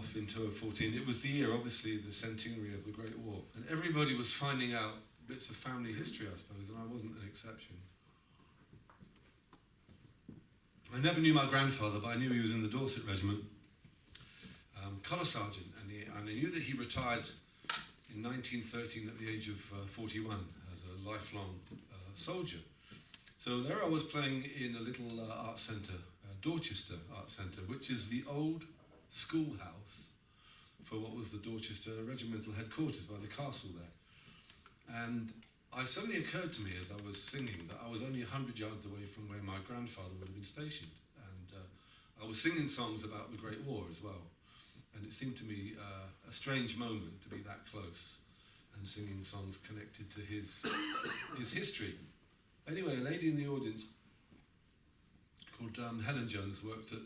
off in 2014. It was the year, obviously, the centenary of the Great War. And everybody was finding out bits of family history, I suppose, and I wasn't an exception. I never knew my grandfather, but I knew he was in the Dorset Regiment, colour sergeant, and I knew that he retired in 1913 at the age of 41 as a lifelong soldier. So there I was playing in a little art centre, Dorchester Art Centre, which is the old schoolhouse for what was the Dorchester Regimental Headquarters by the castle there. And it suddenly occurred to me as I was singing that I was only 100 yards away from where my grandfather would have been stationed. And I was singing songs about the Great War as well. And it seemed to me a strange moment to be that close and singing songs connected to his history. Anyway, a lady in the audience called Helen Jones worked at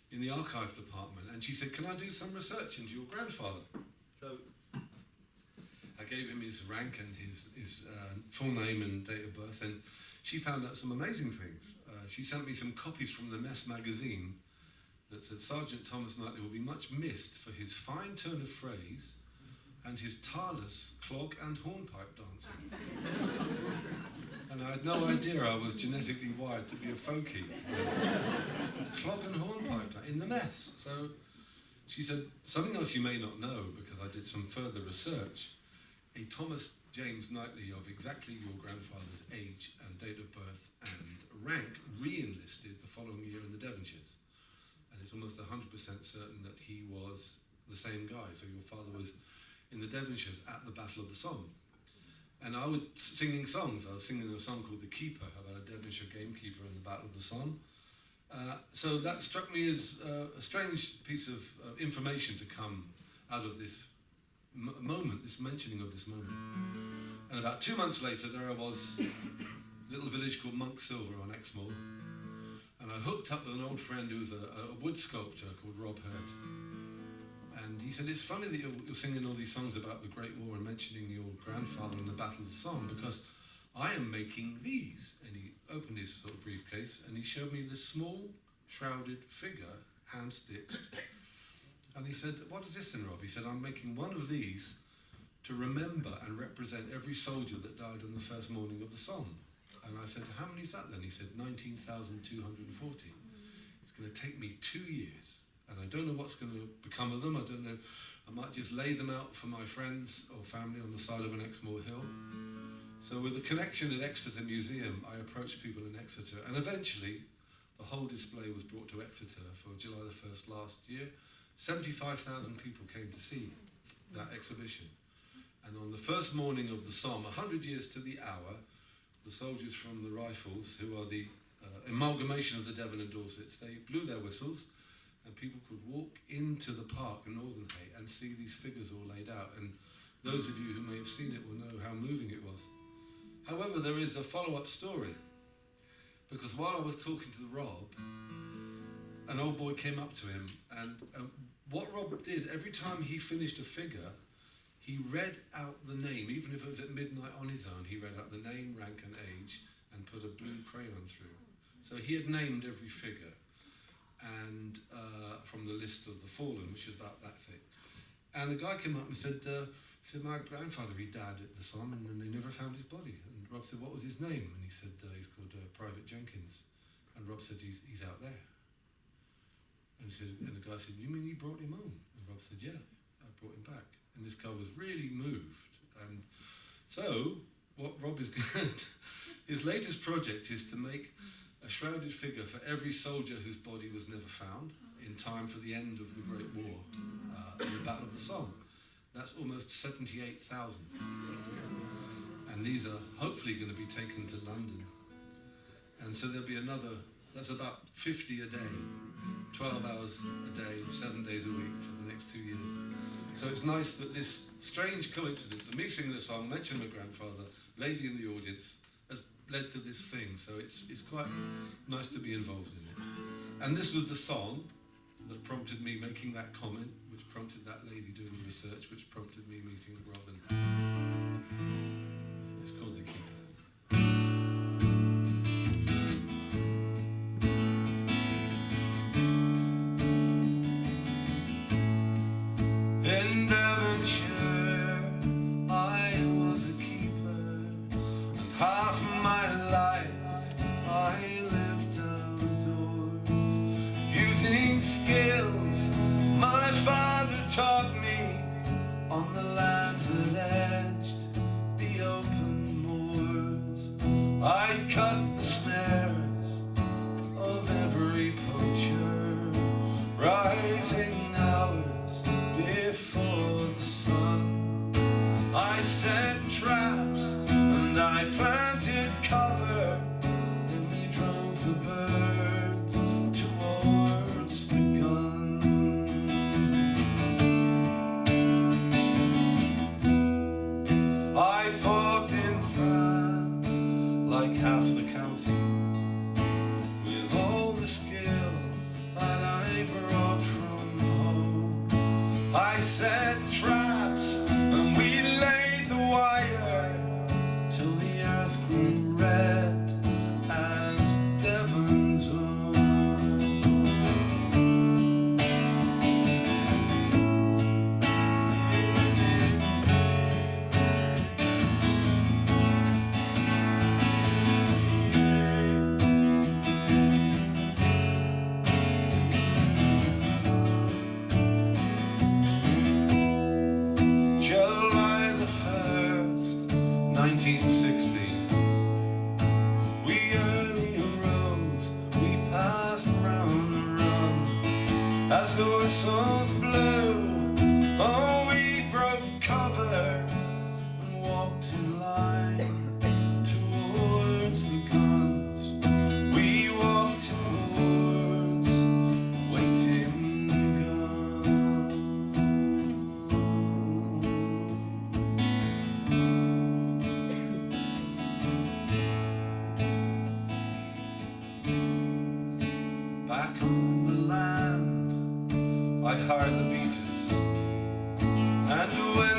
in the archive department, and she said, "Can I do some research into your grandfather?" So I gave him his rank and his full name and date of birth, and she found out some amazing things. She sent me some copies from the Mess magazine that said Sergeant Thomas Knightley will be much missed for his fine turn of phrase and his tireless clog and hornpipe dancing. And I had no idea I was genetically wired to be a folkie. Clog and hornpipe in the Mess. So she said, something else you may not know, because I did some further research, a Thomas James Knightley of exactly your grandfather's age and date of birth and rank re-enlisted the following year in the Devonshires. And it's almost 100% certain that he was the same guy. So your father was in the Devonshires at the Battle of the Somme. And I was singing songs. I was singing a song called The Keeper, about a Devonshire gamekeeper in the Battle of the Somme. So that struck me as a strange piece of information to come out of this moment, this mentioning of this moment. And about 2 months later, there I was, a little village called Monk Silver on Exmoor, and I hooked up with an old friend who was a wood sculptor called Rob Hurd. And he said, "It's funny that you're singing all these songs about the Great War and mentioning your grandfather in the Battle of the Somme, because I am making these." And he opened his sort of briefcase and he showed me this small shrouded figure, hand-stitched. And he said, "What is this then, Rob?" He said, "I'm making one of these to remember and represent every soldier that died on the first morning of the Somme." And I said, "How many is that then?" He said, 19,240. "It's going to take me 2 years. And I don't know what's going to become of them. I don't know. I might just lay them out for my friends or family on the side of an Exmoor hill." So with a connection at Exeter Museum, I approached people in Exeter. And eventually, the whole display was brought to Exeter for July the 1st last year. 75,000 people came to see that exhibition. And on the first morning of the Somme, 100 years to the hour, the soldiers from the Rifles, who are the amalgamation of the Devon and Dorsets, they blew their whistles, and people could walk into the park in Northernhay and see these figures all laid out. And those of you who may have seen it will know how moving it was. However, there is a follow-up story, because while I was talking to Rob, an old boy came up to him, and what Rob did, every time he finished a figure, he read out the name, even if it was at midnight on his own, he read out the name, rank and age, and put a blue crayon through. So he had named every figure, and from the list of the fallen, which was about that thick. And a guy came up and said, "My grandfather, he died at the Somme, and they never found his body." And Rob said, "What was his name?" And he said, "He's called Private Jenkins." And Rob said, he's out there. And the guy said, "You mean you brought him home?" And Rob said, "Yeah, I brought him back." And this guy was really moved. And so, what Rob is going to, his latest project is to make a shrouded figure for every soldier whose body was never found in time for the end of the Great War, in the Battle of the Somme. That's almost 78,000. And these are hopefully going to be taken to London. And so there'll be another, that's about 50 a day, 12 hours a day, 7 days a week for the next 2 years. So it's nice that this strange coincidence of me singing a song, mentioning my grandfather, lady in the audience, has led to this thing. So it's quite nice to be involved in it. And this was the song that prompted me making that comment, which prompted that lady doing the research, which prompted me meeting Robin. It's called The Keeper. I set traps and we laid the wire till the earth grew red as Devon's own. July the 1st, 1960. We early arose, we passed round the run. As the whistles blew, oh, we broke cover and walked in line towards the guns. We walked towards waiting guns. Back on the land, I hired the beaters, and when